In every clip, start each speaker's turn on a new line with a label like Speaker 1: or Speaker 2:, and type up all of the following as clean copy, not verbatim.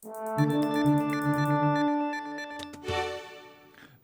Speaker 1: The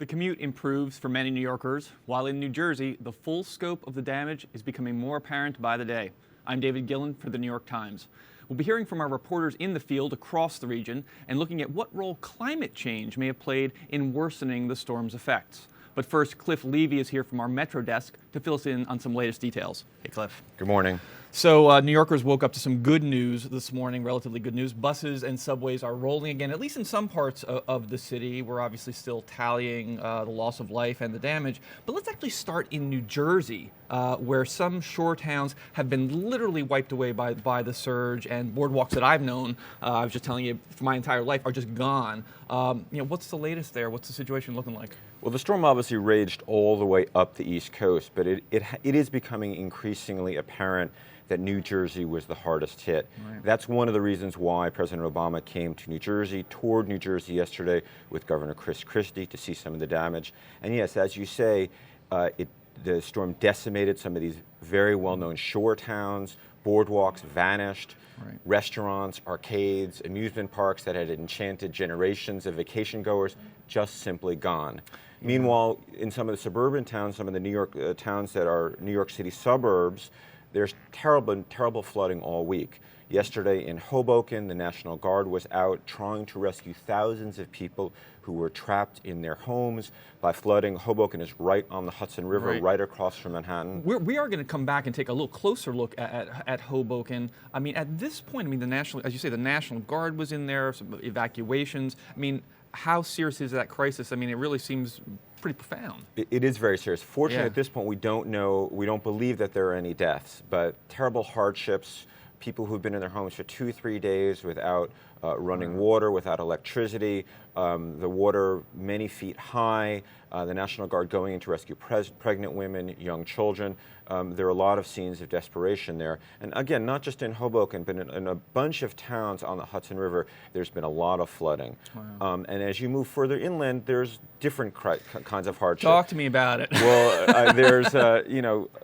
Speaker 1: commute improves for many New Yorkers, while in New Jersey, the full scope of the damage is becoming more apparent by the day. I'm David Gillen for the New York Times. We'll be hearing from our reporters in the field across the region and looking at what role climate change may have played in worsening the storm's effects. But first, Cliff Levy is here from our Metro desk to fill us in on some latest details. Hey, Cliff.
Speaker 2: Good morning.
Speaker 1: So New Yorkers woke up to some good news this morning, relatively good news. Buses and subways are rolling again, at least in some parts of the city. We're obviously still tallying the loss of life and the damage. But let's actually start in New Jersey, where some shore towns have been literally wiped away by the surge, and boardwalks that I've known, I was just telling you, for my entire life, are just gone. What's the latest there? What's the situation looking like?
Speaker 2: Well, the storm obviously raged all the way up the East Coast, but it is becoming increasingly apparent that New Jersey was the hardest hit. Right. That's one of the reasons why President Obama came to New Jersey, toured New Jersey yesterday with Governor Chris Christie to see some of the damage. And yes, as you say, the storm decimated some of these very well-known shore towns. Boardwalks vanished. Right. Restaurants, arcades, amusement parks that had enchanted generations of vacation goers just simply gone. Yeah. Meanwhile, in some of the suburban towns, some of the New York towns that are New York City suburbs, there's terrible flooding all week. Yesterday in Hoboken, the National Guard was out trying to rescue thousands of people who were trapped in their homes by flooding. Hoboken is right on the Hudson River, right across from Manhattan.
Speaker 1: We are going to come back and take a little closer look at Hoboken. I mean, at this point, as you say, the National Guard was in there, some evacuations. I mean, how serious is that crisis? I mean, it really seems pretty profound.
Speaker 2: It is very serious. Fortunately,
Speaker 1: Yeah.
Speaker 2: At this point, we don't believe that there are any deaths, but terrible hardships, people who've been in their homes for 2-3 days without running water, without electricity, the water many feet high, the National Guard going in to rescue pregnant women, young children. There are a lot of scenes of desperation there. And again, not just in Hoboken, but in a bunch of towns on the Hudson River, there's been a lot of flooding. Wow. And as you move further inland, there's different kinds of hardship.
Speaker 1: Talk to me about it.
Speaker 2: Well, there's,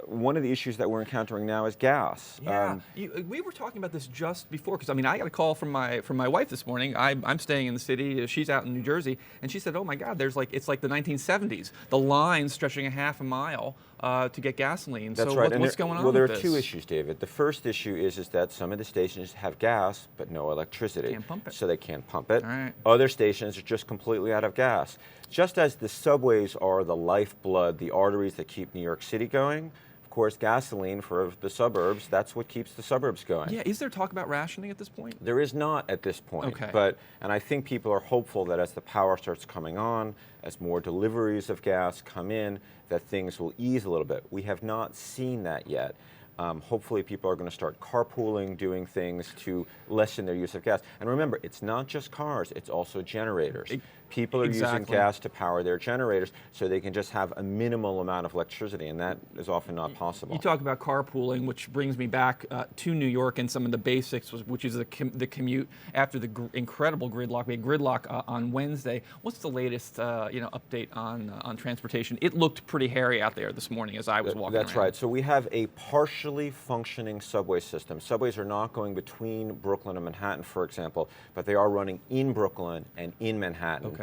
Speaker 2: one of the issues that we're encountering now is gas.
Speaker 1: Yeah, we were talking about this just before, because I got a call from my wife this morning. I'm staying in the city. She's out in New Jersey, and she said, "Oh my God, it's like the 1970s. The line stretching a half a mile to get gasoline."
Speaker 2: That's
Speaker 1: so
Speaker 2: right.
Speaker 1: What's going on?
Speaker 2: Well, there
Speaker 1: with
Speaker 2: are
Speaker 1: this?
Speaker 2: two issues, David. The first issue is that some of the stations have gas but no electricity.
Speaker 1: Can't pump it.
Speaker 2: So they can't pump it.
Speaker 1: All right.
Speaker 2: Other stations are just completely out of gas. Just as the subways are the lifeblood, the arteries that keep New York City going, of course, gasoline for the suburbs, that's what keeps the suburbs going.
Speaker 1: Yeah, is there talk about rationing at this point?
Speaker 2: There is not at this point.
Speaker 1: Okay.
Speaker 2: And I think people are hopeful that as the power starts coming on, as more deliveries of gas come in, that things will ease a little bit. We have not seen that yet. Hopefully people are going to start carpooling, doing things to lessen their use of gas. And remember, it's not just cars, it's also generators. People are using gas to power their generators so they can just have a minimal amount of electricity, and that is often not possible.
Speaker 1: You talk about carpooling, which brings me back to New York and some of the basics, which is the commute after the incredible gridlock. We had gridlock on Wednesday. What's the latest update on transportation? It looked pretty hairy out there this morning as I was walking
Speaker 2: That's
Speaker 1: around.
Speaker 2: right. So we have a partially functioning subway system. Subways are not going between Brooklyn and Manhattan, for example, but they are running in Brooklyn and in Manhattan.
Speaker 1: Okay.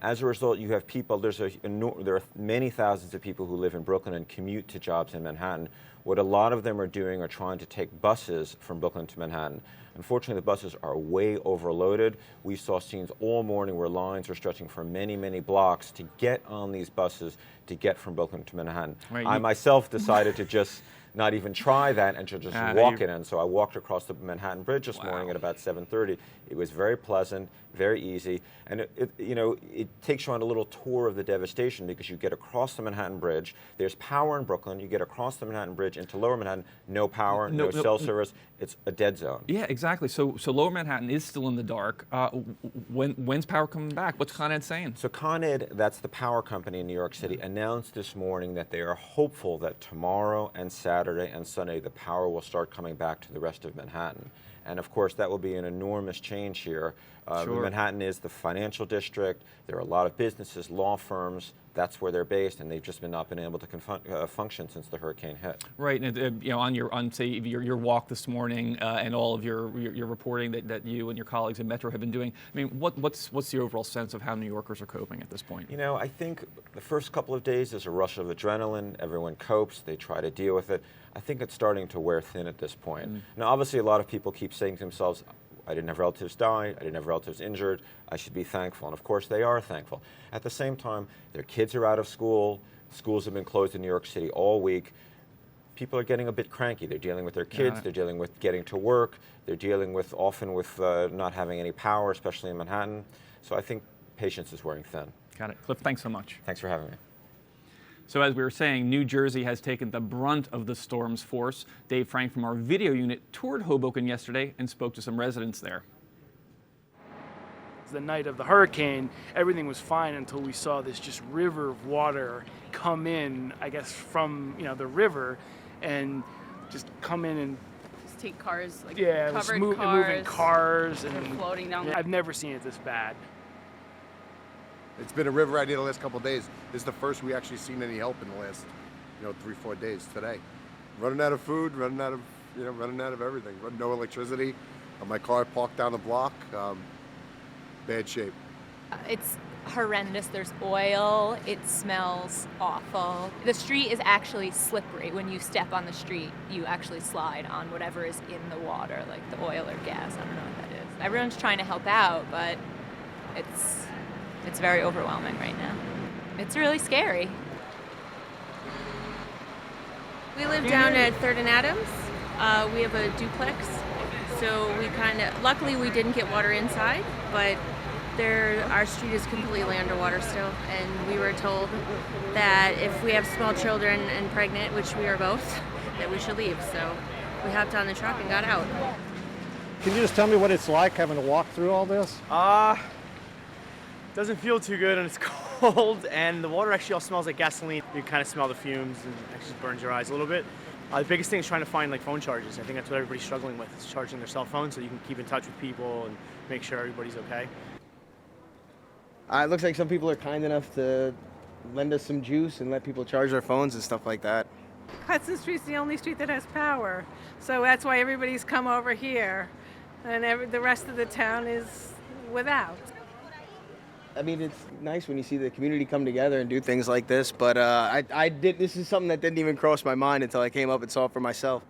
Speaker 2: As a result, you have people, there are many thousands of people who live in Brooklyn and commute to jobs in Manhattan. What a lot of them are doing are trying to take buses from Brooklyn to Manhattan. Unfortunately, the buses are way overloaded. We saw scenes all morning where lines were stretching for many, many blocks to get on these buses to get from Brooklyn to Manhattan.
Speaker 1: Right,
Speaker 2: I myself decided to just not even try that and to just walk it in. So I walked across the Manhattan Bridge this morning at about 7:30. It was very pleasant, very easy, and it takes you on a little tour of the devastation because you get across the Manhattan Bridge. There's power in Brooklyn. You get across the Manhattan Bridge into Lower Manhattan. No power, no cell service. It's a dead zone.
Speaker 1: Yeah, exactly. So Lower Manhattan is still in the dark. When's power coming back? What's Con Ed saying?
Speaker 2: So Con Ed, that's the power company in New York City, announced this morning that they are hopeful that tomorrow and Saturday and Sunday the power will start coming back to the rest of Manhattan. And of course, that will be an enormous change here.
Speaker 1: Sure.
Speaker 2: Manhattan is the financial district. There are a lot of businesses, law firms, that's where they're based, and they've just not been able to function since the hurricane hit.
Speaker 1: Right, and on say your walk this morning and all of your reporting that you and your colleagues in Metro have been doing. I mean, what's the overall sense of how New Yorkers are coping at this point?
Speaker 2: I think the first couple of days there's a rush of adrenaline. Everyone copes. They try to deal with it. I think it's starting to wear thin at this point. Now, obviously, a lot of people keep saying to themselves, I didn't have relatives die, I didn't have relatives injured, I should be thankful. And of course they are thankful. At the same time, their kids are out of school, schools have been closed in New York City all week. People are getting a bit cranky. They're dealing with their kids, they're dealing with getting to work, they're dealing often with not having any power, especially in Manhattan. So I think patience is wearing thin.
Speaker 1: Got it. Cliff, thanks so much.
Speaker 2: Thanks for having me.
Speaker 1: So as we were saying, New Jersey has taken the brunt of the storm's force. Dave Frank from our video unit toured Hoboken yesterday and spoke to some residents there.
Speaker 3: The night of the hurricane, everything was fine until we saw this just river of water come in, I guess, from the river, and just come in and
Speaker 4: just take cars, like
Speaker 3: covered moving cars and
Speaker 4: floating down.
Speaker 3: I've never seen it this bad.
Speaker 5: It's been a river idea the last couple of days. This is the first we actually seen any help in the last, 3-4 days today. Running out of food, running out of everything. No electricity. My car parked down the block. Bad shape.
Speaker 6: It's horrendous. There's oil. It smells awful. The street is actually slippery. When you step on the street, you actually slide on whatever is in the water, like the oil or gas. I don't know what that is. Everyone's trying to help out, but it's very overwhelming right now. It's really scary.
Speaker 7: We live down at 3rd and Adams. We have a duplex, so luckily we didn't get water inside, but our street is completely underwater still, and we were told that if we have small children and pregnant, which we are both, that we should leave. So we hopped on the truck and got out.
Speaker 8: Can you just tell me what it's like having to walk through all this?
Speaker 9: Doesn't feel too good, and it's cold, and the water actually all smells like gasoline. You kind of smell the fumes, and it actually burns your eyes a little bit. The biggest thing is trying to find phone chargers. I think that's what everybody's struggling with, is charging their cell phone so you can keep in touch with people and make sure everybody's okay.
Speaker 10: It looks like some people are kind enough to lend us some juice and let people charge their phones and stuff like that.
Speaker 11: Hudson Street's the only street that has power, so that's why everybody's come over here, and the rest of the town is without.
Speaker 10: I mean, it's nice when you see the community come together and do things like this, but this is something that didn't even cross my mind until I came up and saw it for myself.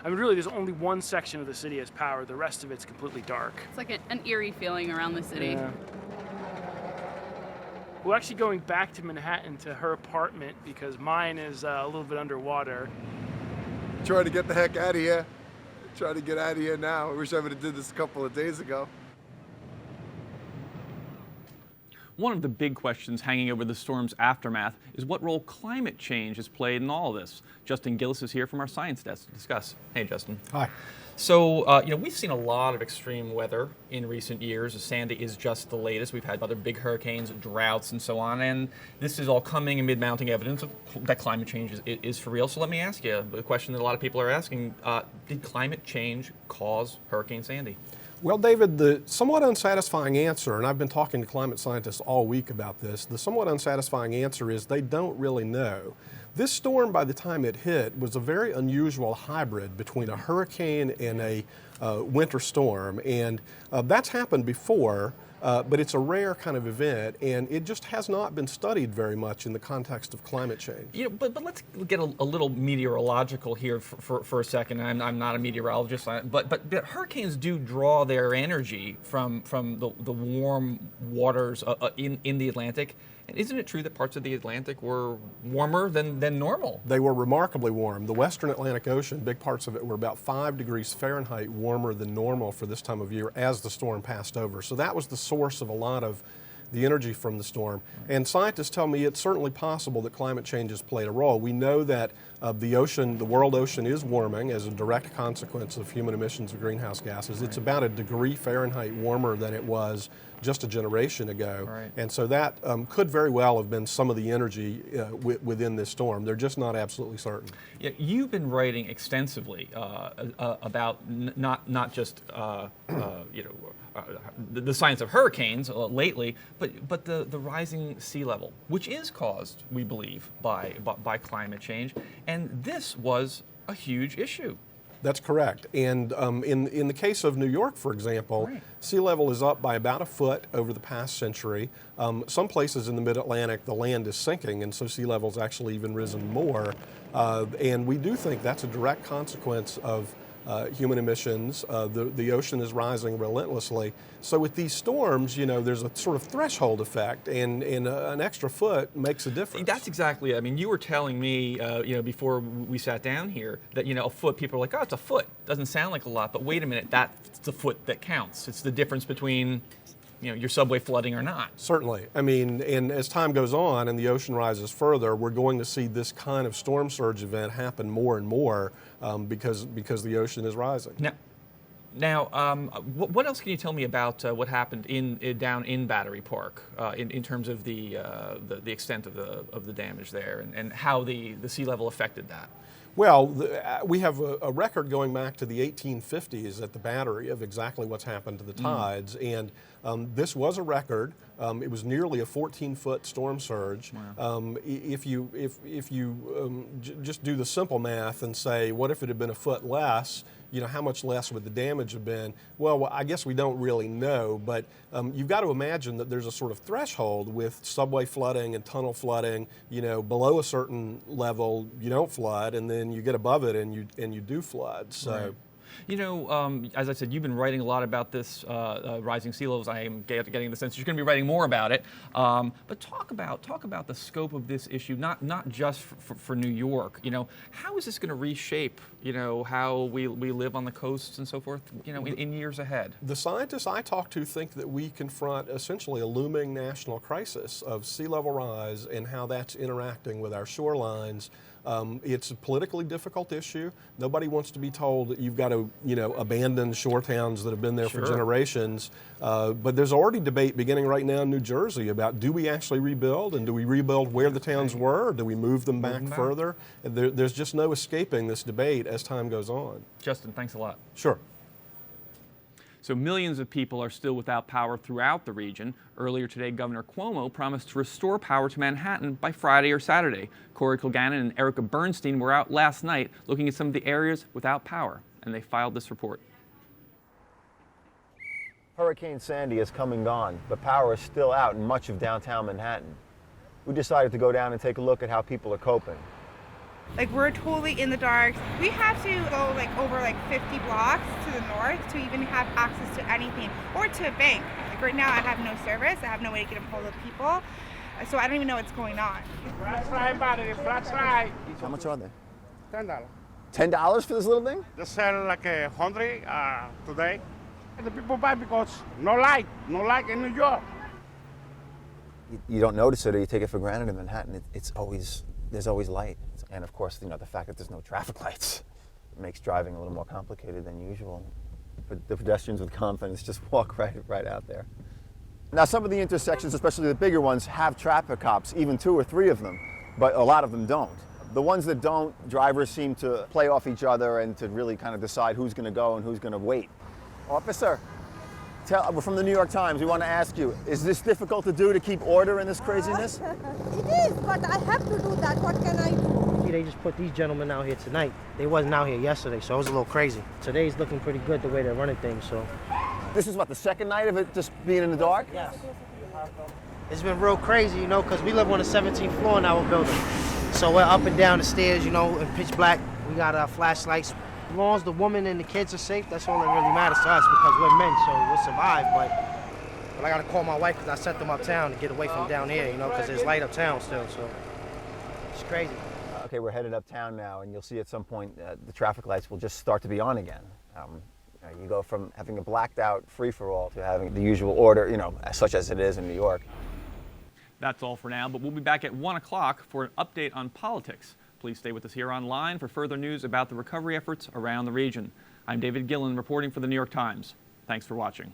Speaker 3: I mean, really, there's only one section of the city has power. The rest of it's completely dark.
Speaker 4: It's like an eerie feeling around the city.
Speaker 3: Yeah. We're actually going back to Manhattan to her apartment because mine is a little bit underwater.
Speaker 5: Trying to get the heck out of here. Trying to get out of here now. I wish I would have did this a couple of days ago.
Speaker 1: One of the big questions hanging over the storm's aftermath is what role climate change has played in all of this. Justin Gillis is here from our science desk to discuss. Hey, Justin.
Speaker 8: Hi.
Speaker 1: So, we've seen a lot of extreme weather in recent years. Sandy is just the latest. We've had other big hurricanes, droughts, and so on. And this is all coming amid mounting evidence that climate change is for real. So let me ask you the question that a lot of people are asking. Did climate change cause Hurricane Sandy?
Speaker 8: Well, David, the somewhat unsatisfying answer, and I've been talking to climate scientists all week about this, the somewhat unsatisfying answer is they don't really know. This storm, by the time it hit, was a very unusual hybrid between a hurricane and a winter storm, and that's happened before, but it's a rare kind of event, and it just has not been studied very much in the context of climate change.
Speaker 1: But let's get a little meteorological here for a second. I'm not a meteorologist, but hurricanes do draw their energy from the warm waters in the Atlantic. And isn't it true that parts of the Atlantic were warmer than normal?
Speaker 8: They were remarkably warm. The Western Atlantic Ocean, big parts of it were about 5 degrees Fahrenheit warmer than normal for this time of year as the storm passed over. So that was the source of a lot of the energy from the storm. And scientists tell me it's certainly possible that climate change has played a role. We know that the world ocean is warming as a direct consequence of human emissions of greenhouse gases. Right. It's about 1 degree Fahrenheit warmer than it was just a generation ago. Right. And so that could very well have been some of the energy within this storm. They're just not absolutely certain.
Speaker 1: Yeah, you've been writing extensively about not just the science of hurricanes lately, but the rising sea level, which is caused, we believe, by climate change, and this was a huge issue.
Speaker 8: That's correct. And in the case of New York, for example, sea level is up by about a foot over the past century. Some places in the mid-Atlantic, the land is sinking, and so sea level's actually even risen more. And we do think that's a direct consequence of human emissions. The ocean is rising relentlessly. So with these storms, you know, there's a sort of threshold effect, and an extra foot makes a difference.
Speaker 1: That's exactly it. I mean, you were telling me, you know, before we sat down here that, you know, a foot, people are like, oh, it's a foot. Doesn't sound like a lot, but wait a minute, that's the foot that counts. It's the difference between, you know, your subway flooding or not.
Speaker 8: Certainly. I mean, and as time goes on and the ocean rises further, we're going to see this kind of storm surge event happen more and more because the ocean is rising.
Speaker 1: Now, what else can you tell me about what happened down in Battery Park in terms of the extent of the damage there and how the sea level affected that?
Speaker 8: Well, we have a record going back to the 1850s at the Battery of exactly what's happened to the tides, and this was a record. It was nearly a 14-foot storm surge. Wow. If you just do the simple math and say, what if it had been a foot less? You know, how much less would the damage have been? Well, I guess we don't really know, but you've got to imagine that there's a sort of threshold with subway flooding and tunnel flooding. You know, below a certain level, you don't flood, and then you get above it and you do flood. So.
Speaker 1: Right. You know, as I said, you've been writing a lot about this rising sea levels. I am getting the sense you're going to be writing more about it. But talk about the scope of this issue, not just for New York. You know, how is this going to reshape, you know, how we live on the coasts and so forth, you know, in years ahead?
Speaker 8: The scientists I talk to think that we confront essentially a looming national crisis of sea level rise and how that's interacting with our shorelines. It's a politically difficult issue. Nobody wants to be told that you've got to, you know, abandon shore towns that have been there for generations. But there's already debate beginning right now in New Jersey about, do we actually rebuild, and do we rebuild where the towns were, or do we move them back further? There's just no escaping this debate as time goes on.
Speaker 1: Justin, thanks a lot.
Speaker 8: Sure.
Speaker 1: So millions of people are still without power throughout the region. Earlier today, Governor Cuomo promised to restore power to Manhattan by Friday or Saturday. Corey Kilgannon and Erica Bernstein were out last night looking at some of the areas without power, and they filed this report.
Speaker 12: Hurricane Sandy has come and gone, but power is still out in much of downtown Manhattan. We decided to go down and take a look at how people are coping.
Speaker 13: Like, we're totally in the dark. We have to go like over like 50 blocks to the north to even have access to anything, or to a bank. Like right now I have no service, I have no way to get a hold of people, so I don't even know what's going on.
Speaker 14: Flashlight battery, flashlight.
Speaker 12: How much are they?
Speaker 14: $10.
Speaker 12: $10 for this little thing?
Speaker 14: They sell like 100 today. And the people buy because no light in New York.
Speaker 12: You don't notice it, or you take it for granted in Manhattan. There's always light. And of course, you know, the fact that there's no traffic lights makes driving a little more complicated than usual. But the pedestrians with confidence just walk right out there. Now, some of the intersections, especially the bigger ones, have traffic cops, even 2 or 3 of them, but a lot of them don't. The ones that don't, drivers seem to play off each other and to really kind of decide who's going to go and who's going to wait. Officer, we're from the New York Times. We want to ask you, is this difficult to do, to keep order in this craziness?
Speaker 15: It is, but I have to do that. What can I do?
Speaker 16: They just put these gentlemen out here tonight. They wasn't out here yesterday, so it was a little crazy. Today's looking pretty good the way they're running things, so.
Speaker 12: This is what, the second night of it just being in the dark?
Speaker 16: Yes. It's been real crazy, you know, because we live on the 17th floor in our building. So we're up and down the stairs, you know, in pitch black. We got flashlights. As long as the woman and the kids are safe, that's all that really matters to us, because we're men, so we'll survive. But I got to call my wife because I sent them uptown to get away from down here, you know, because there's light uptown still, so it's crazy.
Speaker 12: Okay, we're headed uptown now, and you'll see at some point the traffic lights will just start to be on again. You go from having a blacked out free-for-all to having the usual order, you know, such as it is in New York.
Speaker 1: That's all for now, but we'll be back at 1 o'clock for an update on politics. Please stay with us here online for further news about the recovery efforts around the region. I'm David Gillen reporting for the New York Times. Thanks for watching.